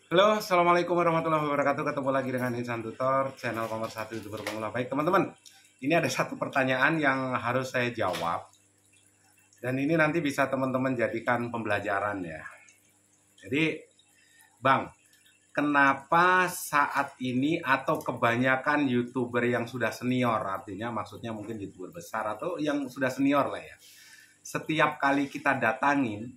Halo, Assalamualaikum warahmatullahi wabarakatuh. Ketemu lagi dengan Insan Tutor, channel nomor 1 YouTuber pemula. Baik teman-teman, ini ada satu pertanyaan yang harus saya jawab. Dan ini nanti bisa teman-teman jadikan pembelajaran ya. Jadi, Bang, kenapa saat ini atau kebanyakan YouTuber yang sudah senior, artinya maksudnya mungkin YouTuber besar atau yang sudah senior lah ya. Setiap kali kita datangin,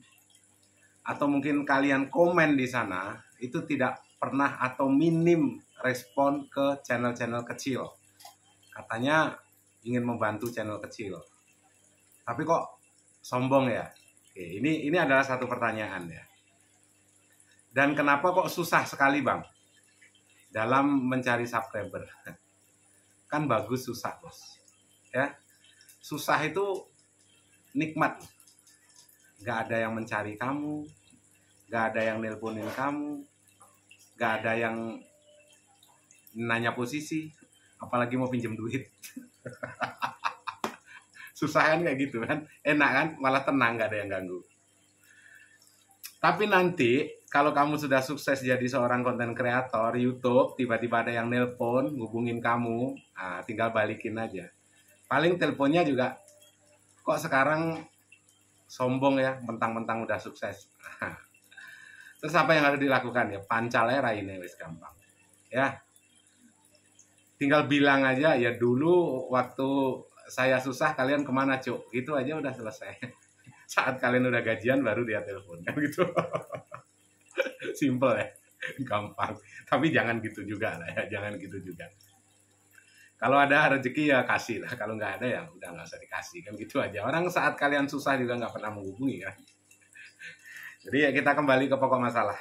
atau mungkin kalian komen di sana, itu tidak pernah atau minim respon ke channel-channel kecil. Katanya ingin membantu channel kecil. Tapi kok sombong ya? Oke, ini adalah satu pertanyaan ya. Dan kenapa kok susah sekali Bang dalam mencari subscriber? Kan bagus susah bos. Ya, susah itu nikmat. Gak ada yang mencari kamu, gak ada yang nelponin kamu, gak ada yang nanya posisi, apalagi mau pinjam duit. Susah kan kayak gitu kan, enak kan, malah tenang, gak ada yang ganggu. Tapi nanti kalau kamu sudah sukses jadi seorang konten kreator YouTube, tiba-tiba ada yang nelpon, hubungin kamu, tinggal balikin aja. Paling teleponnya juga, kok sekarang sombong ya, mentang-mentang udah sukses. Terus apa yang harus dilakukan ya? Pancalera ini wis gampang. Ya. Tinggal bilang aja ya dulu waktu saya susah kalian kemana cuk? Gitu aja udah selesai. Saat kalian udah gajian baru dia telepon kan gitu. Simple ya. Gampang. Tapi jangan gitu juga lah ya, jangan gitu juga. Kalau ada rezeki ya kasih lah, kalau nggak ada ya udah nggak usah dikasih kan gitu aja. Orang saat kalian susah juga nggak pernah menghubungi kan. Jadi ya kita kembali ke pokok masalah.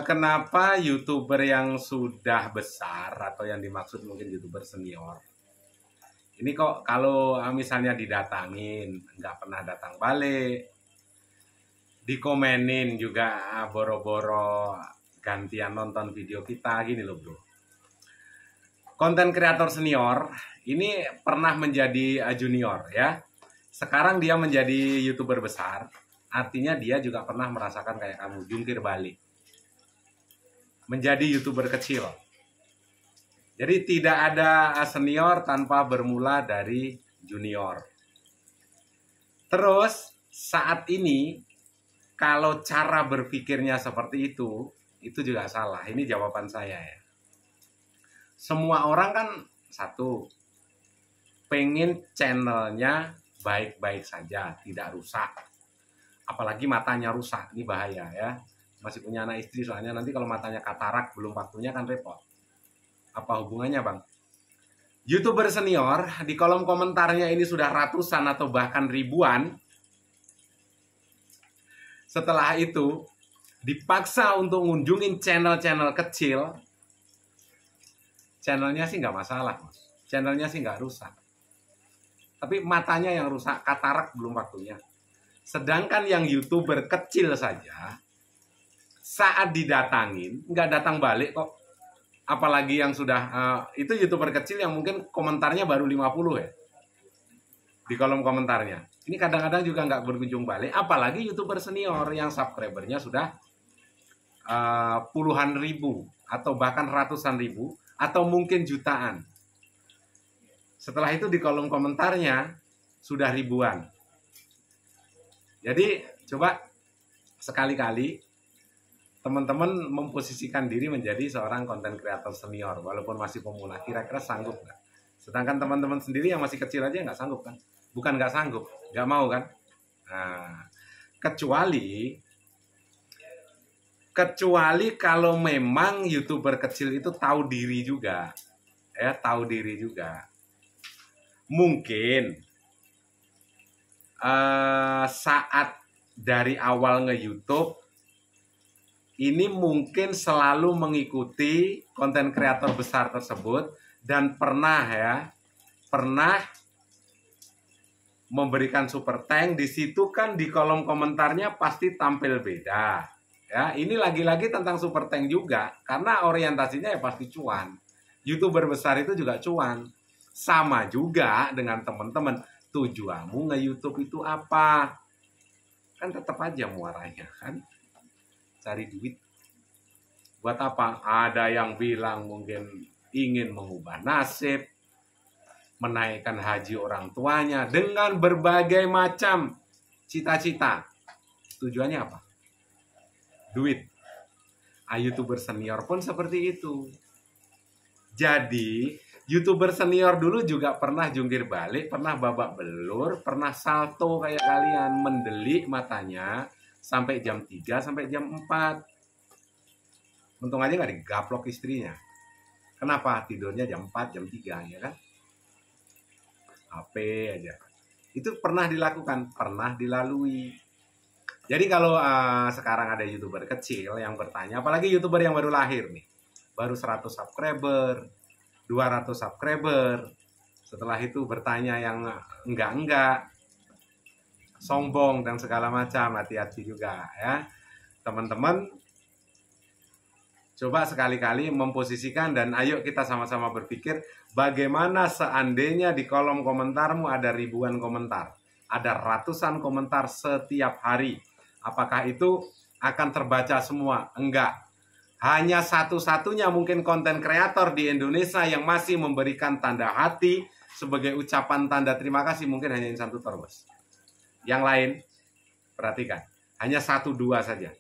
Kenapa YouTuber yang sudah besar atau yang dimaksud mungkin YouTuber senior ini kok kalau misalnya didatangin nggak pernah datang balik, dikomenin juga boro-boro gantian nonton video kita gini loh bro. Konten kreator senior ini pernah menjadi junior ya. Sekarang dia menjadi YouTuber besar. Artinya dia juga pernah merasakan kayak kamu, jungkir balik. Menjadi YouTuber kecil. Jadi tidak ada senior tanpa bermula dari junior. Terus saat ini kalau cara berpikirnya seperti itu juga salah. Ini jawaban saya ya. Semua orang kan satu, pengen channelnya baik-baik saja, tidak rusak. Apalagi matanya rusak, ini bahaya ya. Masih punya anak istri soalnya nanti kalau matanya katarak belum waktunya kan repot. Apa hubungannya bang? YouTuber senior di kolom komentarnya ini sudah ratusan atau bahkan ribuan. Setelah itu dipaksa untuk ngunjungin channel-channel kecil. Channelnya sih nggak masalah, Mas. Channelnya sih nggak rusak. Tapi matanya yang rusak, katarak belum waktunya. Sedangkan yang YouTuber kecil saja, saat didatangin, nggak datang balik kok. Apalagi yang sudah, itu YouTuber kecil yang mungkin komentarnya baru 50 ya. Di kolom komentarnya. Ini kadang-kadang juga nggak berkunjung balik. Apalagi YouTuber senior yang subscribernya sudah puluhan ribu. Atau bahkan ratusan ribu. Atau mungkin jutaan. Setelah itu di kolom komentarnya sudah ribuan. Jadi coba sekali-kali teman-teman memposisikan diri menjadi seorang konten kreator senior walaupun masih pemula. Kira-kira sanggup nggak? Sedangkan teman-teman sendiri yang masih kecil aja nggak sanggup kan? Bukan nggak sanggup, nggak mau kan? Nah, kecuali kalau memang YouTuber kecil itu tahu diri juga, ya tahu diri juga. Mungkin saat dari awal nge-YouTube ini mungkin selalu mengikuti konten kreator besar tersebut dan pernah memberikan super thank. Di situ kan di kolom komentarnya pasti tampil beda. Ya, ini lagi-lagi tentang super thank juga karena orientasinya ya pasti cuan. YouTuber besar itu juga cuan. Sama juga dengan teman-teman, tujuanmu nge-YouTube itu apa? Kan tetap aja muaranya kan. cari duit. Buat apa? Ada yang bilang mungkin ingin mengubah nasib, menaikkan haji orang tuanya dengan berbagai macam cita-cita. Tujuannya apa? Duit. YouTuber senior pun seperti itu. Jadi, YouTuber senior dulu juga pernah jungkir balik, pernah babak belur, pernah salto kayak kalian, mendelik matanya sampai jam 3 sampai jam 4. Untung aja nggak digaplok istrinya. Kenapa? Tidurnya jam 4, jam 3, ya kan? HP aja. Itu pernah dilakukan, pernah dilalui. Jadi kalau sekarang ada YouTuber kecil yang bertanya, apalagi YouTuber yang baru lahir nih, baru 100 subscriber, 200 subscriber, setelah itu bertanya yang enggak, sombong dan segala macam, hati-hati juga ya. Teman-teman, coba sekali-kali memposisikan dan ayo kita sama-sama berpikir bagaimana seandainya di kolom komentarmu ada ribuan komentar, ada ratusan komentar setiap hari. Apakah itu akan terbaca semua? Enggak. Hanya satu-satunya mungkin konten kreator di Indonesia yang masih memberikan tanda hati sebagai ucapan tanda terima kasih mungkin hanya Insan Tutor, bos. Yang lain, perhatikan, hanya 1-2 saja.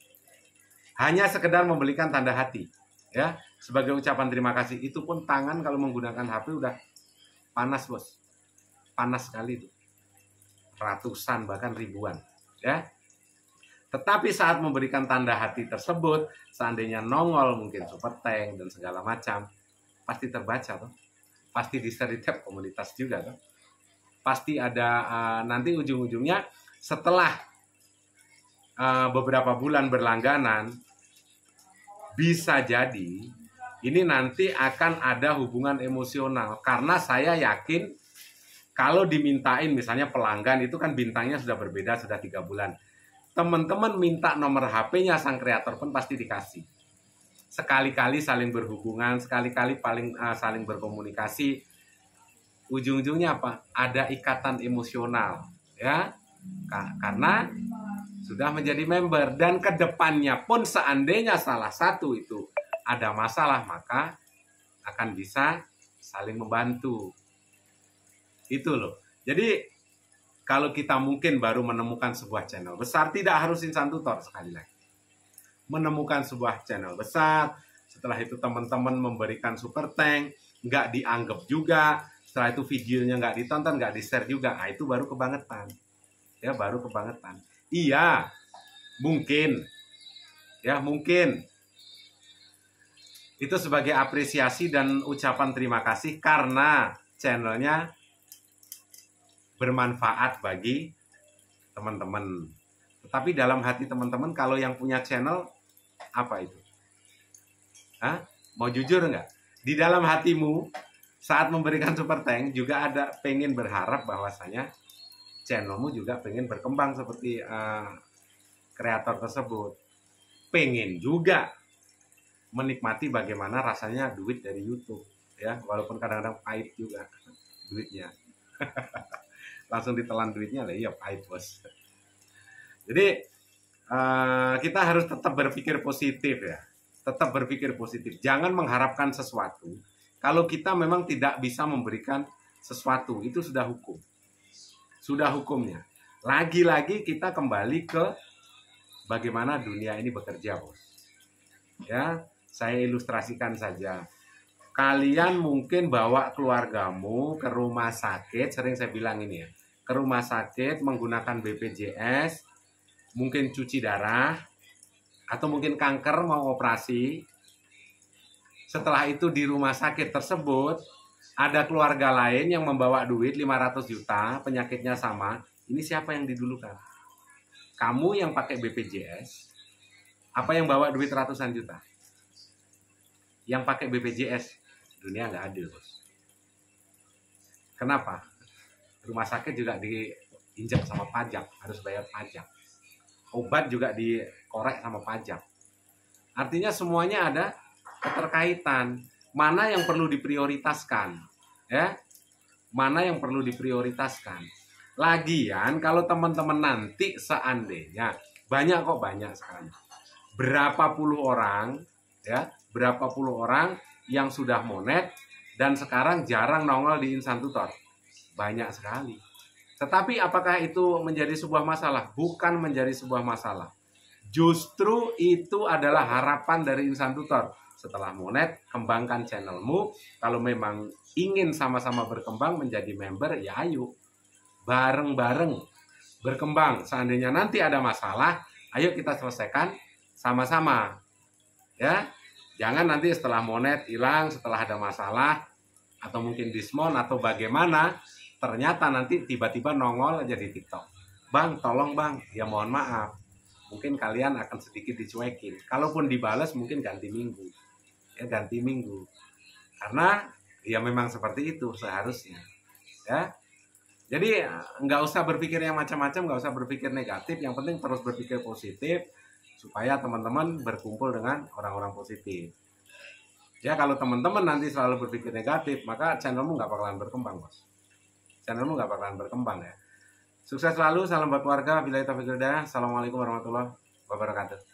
Hanya sekedar memberikan tanda hati, ya, sebagai ucapan terima kasih. Itu pun tangan kalau menggunakan HP udah panas, bos. Panas sekali itu. Ratusan bahkan ribuan, ya. Tetapi saat memberikan tanda hati tersebut, seandainya nongol mungkin super tank dan segala macam, pasti terbaca tuh. Pasti di-share di tab komunitas juga tuh. Pasti ada nanti ujung-ujungnya setelah beberapa bulan berlangganan, bisa jadi ini nanti akan ada hubungan emosional. Karena saya yakin kalau dimintain misalnya pelanggan itu kan bintangnya sudah berbeda, sudah 3 bulan. Teman-teman minta nomor HP-nya sang kreator pun pasti dikasih. Sekali-kali saling berhubungan, sekali-kali saling berkomunikasi. Ujung-ujungnya apa? Ada ikatan emosional, ya. Karena sudah menjadi member dan kedepannya pun seandainya salah satu itu ada masalah maka akan bisa saling membantu. Itu loh. Jadi kalau kita mungkin baru menemukan sebuah channel besar, tidak harus Insan Tutor sekali lagi. Menemukan sebuah channel besar, setelah itu teman-teman memberikan super tank, nggak dianggap juga, setelah itu videonya nggak ditonton, nggak di-share juga, nah itu baru kebangetan. Ya, baru kebangetan. Iya, mungkin. Ya, mungkin. Itu sebagai apresiasi dan ucapan terima kasih karena channelnya bermanfaat bagi teman-teman. Tetapi dalam hati teman-teman, kalau yang punya channel, apa itu? Hah? Mau jujur nggak? Di dalam hatimu, saat memberikan super tank, juga ada pengen berharap bahwasanya channelmu juga pengen berkembang seperti kreator tersebut. Pengen juga menikmati bagaimana rasanya duit dari YouTube, ya, walaupun kadang-kadang pahit juga duitnya. Langsung ditelan duitnya lah, iya pahit, bos. Jadi kita harus tetap berpikir positif, ya. Tetap berpikir positif. Jangan mengharapkan sesuatu kalau kita memang tidak bisa memberikan sesuatu. Itu sudah hukum. Sudah hukumnya. Lagi-lagi kita kembali ke bagaimana dunia ini bekerja, bos. Ya, saya ilustrasikan saja. Kalian mungkin bawa keluargamu ke rumah sakit, sering saya bilang ini ya, ke rumah sakit menggunakan BPJS, mungkin cuci darah, atau mungkin kanker mau operasi. Setelah itu di rumah sakit tersebut, ada keluarga lain yang membawa duit 500 juta, penyakitnya sama. Ini siapa yang didulukan? Kamu yang pakai BPJS, apa yang bawa duit ratusan juta? Yang pakai BPJS, dunia nggak adil, bos. Kenapa? Rumah sakit juga diinjak sama pajak, harus bayar pajak. Obat juga dikorek sama pajak. Artinya semuanya ada keterkaitan. Mana yang perlu diprioritaskan, ya? Mana yang perlu diprioritaskan? Lagian kalau teman-teman nanti seandainya banyak sekarang berapa puluh orang, ya, berapa puluh orang yang sudah monet dan sekarang jarang nongol di Insan Tutor. Banyak sekali. Tetapi apakah itu menjadi sebuah masalah? Bukan menjadi sebuah masalah. Justru itu adalah harapan dari Insan Tutor. Setelah monet, kembangkan channelmu. Kalau memang ingin sama-sama berkembang menjadi member, ya ayo. Bareng-bareng berkembang. Seandainya nanti ada masalah, ayo kita selesaikan sama-sama. Ya, jangan nanti setelah monet hilang, setelah ada masalah, atau mungkin dismount atau bagaimana, ternyata nanti tiba-tiba nongol aja di TikTok. Bang, tolong bang, ya mohon maaf. Mungkin kalian akan sedikit dicuekin. Kalaupun dibalas mungkin ganti minggu. Ya, ganti minggu. Karena ya memang seperti itu seharusnya. Ya. Jadi nggak usah berpikir yang macam-macam, nggak usah berpikir negatif. Yang penting terus berpikir positif supaya teman-teman berkumpul dengan orang-orang positif. Ya, kalau teman-teman nanti selalu berpikir negatif, maka channelmu nggak bakalan berkembang, bos. Channelmu nggak bakalan berkembang ya. Sukses selalu, salam buat keluarga. Billahi taufiq wal hidayah. Assalamualaikum warahmatullahi wabarakatuh.